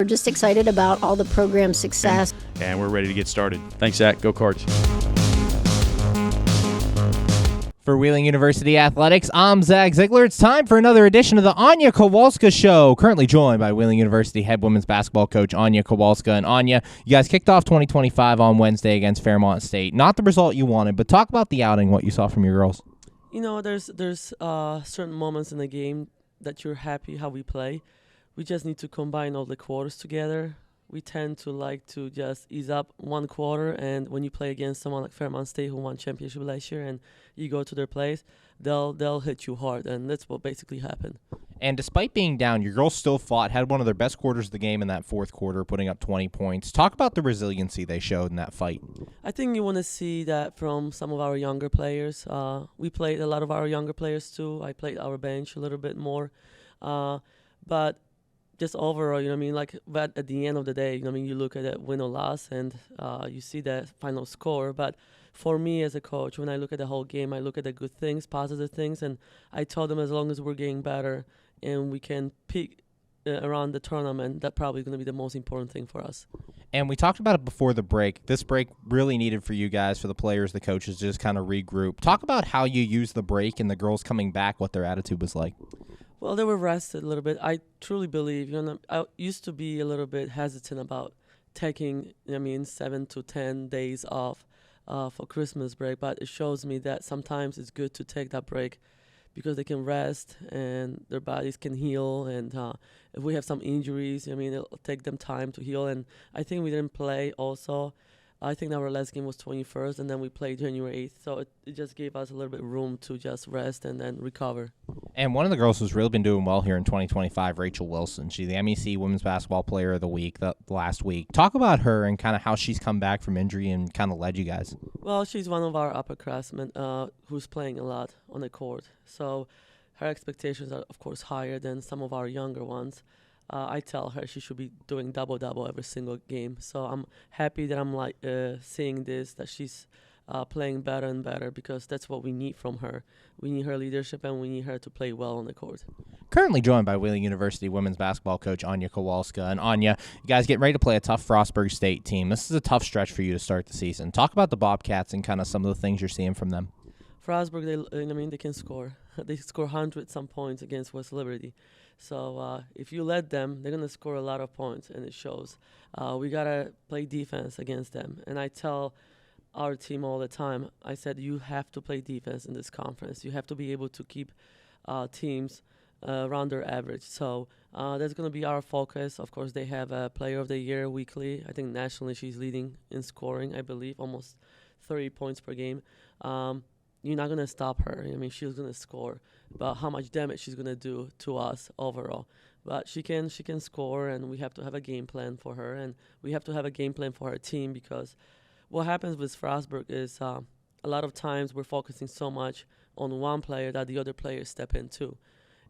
We're just excited about all the program success. And we're ready to get started. Thanks, Zach. Go Cards. For Wheeling University Athletics, I'm Zach Ziegler. It's time for another edition of the Anna Kowalska Show. Currently joined by Wheeling University head women's basketball coach Anna Kowalska. And Anya, you guys kicked off 2025 on Wednesday against Fairmont State. Not the result you wanted, but talk about the outing, what you saw from your girls. You know, there's certain moments in the game that you're happy how we play. We just need to combine all the quarters together. We tend to like to just ease up one quarter, and when you play against someone like Fairmont State who won championship last year and you go to their place, they'll hit you hard, and that's what basically happened. And despite being down, your girls still fought, had one of their best quarters of the game in that fourth quarter, putting up 20 points. Talk about the resiliency they showed in that fight. I think you want to see that from some of our younger players. We played a lot of our younger players too. I played our bench a little bit more. But just overall, but at the end of the day, you look at that win or loss and you see that final score. But for me as a coach, when I look at the whole game, I look at the good things, positive things, and I tell them as long as we're getting better and we can peak around the tournament, that's probably going to be the most important thing for us. And we talked about it before the break. This break really needed for you guys, for the players, the coaches, to just kind of regroup. Talk about how you used the break and the girls coming back, what their attitude was like. Well, they were rested a little bit. I truly believe, I used to be a little bit hesitant about taking, 7 to 10 days off for Christmas break, but it shows me that sometimes it's good to take that break because they can rest and their bodies can heal. And if we have some injuries, it'll take them time to heal. And I think we didn't play also. I think our last game was 21st, and then we played January 8th. So it just gave us a little bit of room to just rest and then recover. And one of the girls who's really been doing well here in 2025, Rachel Wilson. She's the MEC Women's Basketball Player of the Week the last week. Talk about her and kind of how she's come back from injury and kind of led you guys. Well, she's one of our upperclassmen who's playing a lot on the court. So her expectations are, of course, higher than some of our younger ones. I tell her she should be doing double-double every single game. So I'm happy that I'm seeing this, that she's playing better and better, because that's what we need from her. We need her leadership, and we need her to play well on the court. Currently joined by Wheeling University women's basketball coach Anna Kowalska. And Anya, you guys getting ready to play a tough Frostburg State team. This is a tough stretch for you to start the season. Talk about the Bobcats and kind of some of the things you're seeing from them. Frostburg, they can score. They score 100-some points against West Liberty. So if you let them, they're going to score a lot of points, and it shows. We got to play defense against them. And I tell our team all the time, I said, you have to play defense in this conference. You have to be able to keep teams around their average. So that's going to be our focus. Of course, they have a Player of the Year weekly. I think nationally she's leading in scoring, I believe, almost 30 points per game. You're not going to stop her. She's going to score. But how much damage she's going to do to us overall. But she can score, and we have to have a game plan for her. And we have to have a game plan for our team, because what happens with Frostburg is a lot of times we're focusing so much on one player that the other players step in too.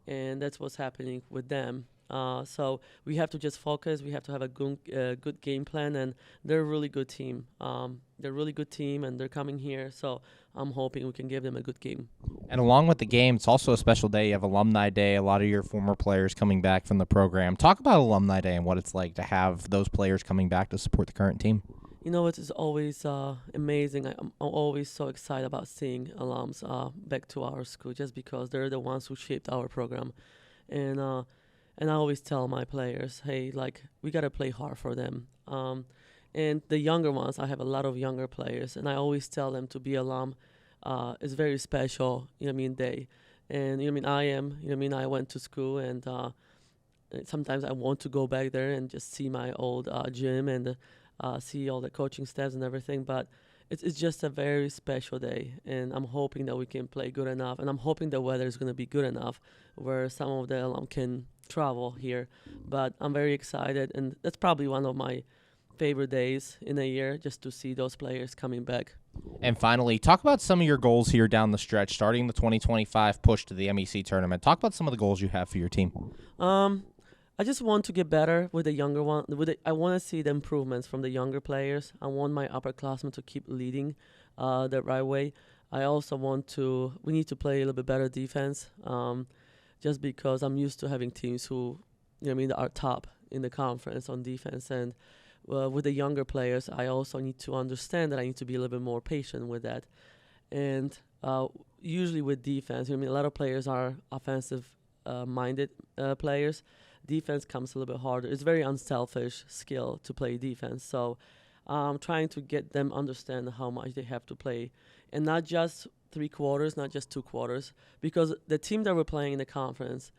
And that's what's happening with them. So we have to just focus. We have to have a good game plan, and they're a really good team. They're a really good team, and they're coming here. So I'm hoping we can give them a good game. And along with the game, it's also a special day. You have Alumni Day, a lot of your former players coming back from the program. Talk about Alumni Day and what it's like to have those players coming back to support the current team. It is always amazing. I'm always so excited about seeing alums back to our school, just because they're the ones who shaped our program. And I always tell my players, hey, we got to play hard for them. And the younger ones, I have a lot of younger players, and I always tell them to be alum. It's very special, day. And, I went to school, and sometimes I want to go back there and just see my old gym and see all the coaching staffs and everything. But it's just a very special day, and I'm hoping that we can play good enough, and I'm hoping the weather is going to be good enough where some of the alum can travel here. But I'm very excited, and that's probably one of my favorite days in a year, just to see those players coming back. And finally, talk about some of your goals here down the stretch, starting the 2025 push to the MEC tournament. Talk about some of the goals you have for your team. I just want to get better with the younger one. I want to see the improvements from the younger players. I want my upperclassmen to keep leading the right way. I also we need to play a little bit better defense, just because I'm used to having teams who, that are top in the conference on defense. And with the younger players, I also need to understand that I need to be a little bit more patient with that. And usually with defense, I mean, a lot of players are offensive-minded players. Defense comes a little bit harder. It's very unselfish skill to play defense. So I'm trying to get them understand how much they have to play, and not just 3 quarters, not just 2 quarters, because the team that we're playing in the conference,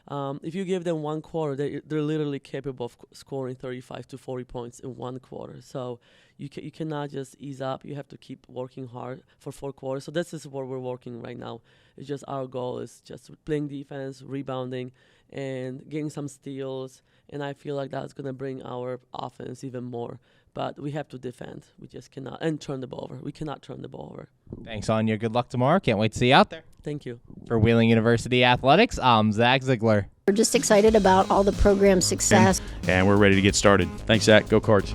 if you give them 1 quarter, they're literally capable of scoring 35 to 40 points in 1 quarter. So you cannot just ease up. You have to keep working hard for 4 quarters. So this is what we're working right now. It's just our goal is just playing defense, rebounding, and getting some steals. And I feel like that's going to bring our offense even more. But we have to defend. We just cannot. And turn the ball over. We cannot turn the ball over. Thanks, Anya. Good luck tomorrow. Can't wait to see you out there. Thank you. For Wheeling University Athletics, I'm Zach Ziegler. We're just excited about all the program success. And we're ready to get started. Thanks, Zach. Go Cards.